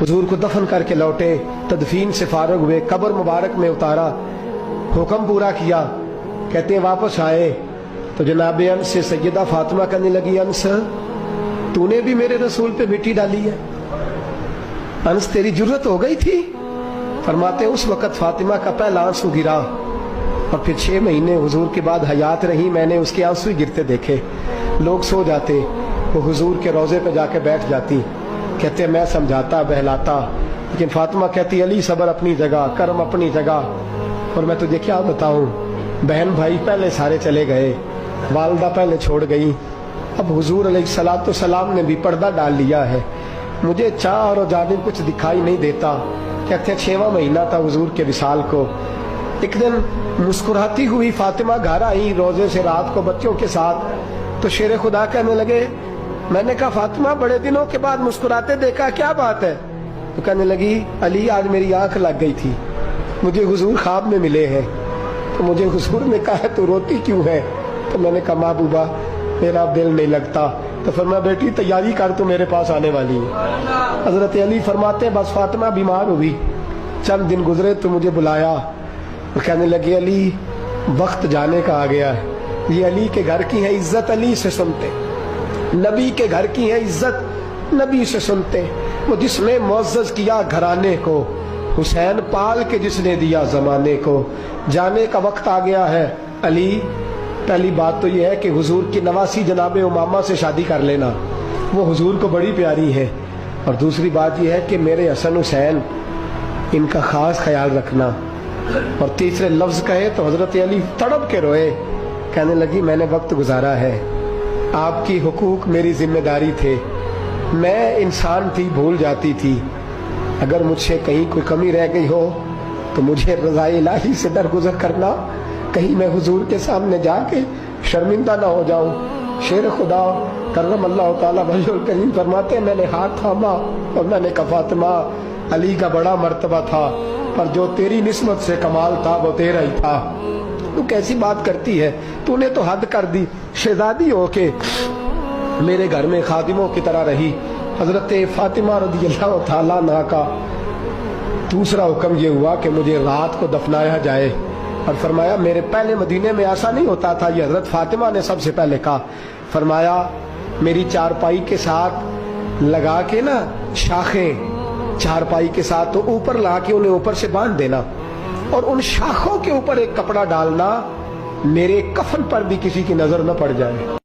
हुजूर को दफन करके लौटे, तदफीन से फारग हुए, कब्र मुबारक में उतारा, हुक्म पूरा किया। कहते हैं वापस आए तो जनाब अनस से सैयदा फातिमा कहने लगी, अनस तूने भी मेरे रसूल पे मिट्टी डाली है, अनस तेरी जुर्रत हो गई थी। फरमाते उस वक़्त फातिमा का पहला आंसू गिरा और फिर 6 महीने हुजूर के बाद हयात रही, मैंने उसके आंसू ही गिरते देखे। लोग सो जाते, वो हुजूर के रोज़े पे जाके बैठ जाती। कहते मैं समझाता बहलाता, लेकिन फातिमा कहती अली सब्र अपनी जगह, कर्म अपनी जगह। और मैं तुझे क्या बताऊं, बहन भाई पहले सारे चले गए, वालदा पहले छोड़ गई, अब हुजूर अलैहिस्सलातु सलाम ने भी पर्दा डाल लिया है, मुझे चाह और जानिब कुछ दिखाई नहीं देता। कहते 6वां महीना था हुजूर के विसाल को। एक दिन मुस्कुराती हुई फातिमा घर आई रोजे से रात को बच्चों के साथ, तो शेर खुदा कहने लगे, मैंने कहा फातिमा बड़े दिनों के बाद मुस्कुराते देखा, क्या बात है? तो कहने लगी अली आज मेरी आंख लग गई थी, मुझे हुजूर ख्वाब में मिले हैं, तो मुझे हुजूर ने कहा तू रोती क्यों है? तो मैंने कहा महबूबा मेरा दिल नहीं लगता। तो फरमाया बेटी तैयारी कर, तू मेरे पास आने वाली है। हजरत अली फरमाते बस फातिमा बीमार हुई, चंद दिन गुजरे तो मुझे बुलाया और कहने लगे अली वक्त जाने का आ गया है, ये अली के घर की है इज्जत अली से सुनते, नबी के घर की है इज्जत नबी से सुनते, वो जिसने मुअज़्ज़ज़ किया घराने को, हुसैन पाल के जिसने दिया जमाने को, जाने का वक्त आ गया है अली। पहली बात तो यह है कि हुजूर की नवासी जनाब उमामा से शादी कर लेना, वो हुजूर को बड़ी प्यारी है। और दूसरी बात यह है कि मेरे हसन हुसैन इनका खास ख्याल रखना। और तीसरे लफ्ज कहे तो हजरत अली तड़प के रोए, कहने लगी मैंने वक्त गुजारा है, आपकी हुकूक मेरी जिम्मेदारी थे, मैं इंसान थी भूल जाती थी, अगर मुझसे कहीं कोई कमी रह गई हो तो मुझे रज़ाए इलाही से दरगुजर करना, कहीं मैं हुजूर के सामने जाके शर्मिंदा ना हो जाऊं। शेर खुदा करम अल्लाह ताला वजहुल करीम फरमाते मैंने हाथ थामा और मैंने कहा फातिमा अली का बड़ा मर्तबा था, पर जो तेरी निस्बत से कमाल था वो तेरा ही था। तू कैसी बात करती है, तूने तो हद कर दी, शहजादी होके मेरे घर में खादिमों की तरह रही। हजरत फातिमा रज़ियल्लाहु ताला अन्हा का दूसरा हुक्म ये हुआ कि मुझे रात को दफनाया जाए। और फरमाया मेरे पहले मदीने में ऐसा नहीं होता था, ये हजरत फातिमा ने सबसे पहले कहा। फरमाया मेरी चारपाई के साथ लगा के ना शाखें, चारपाई के साथ तो ऊपर ला के उन्हें ऊपर से बांध देना और उन शाखों के ऊपर एक कपड़ा डालना, मेरे कफन पर भी किसी की नजर न पड़ जाए।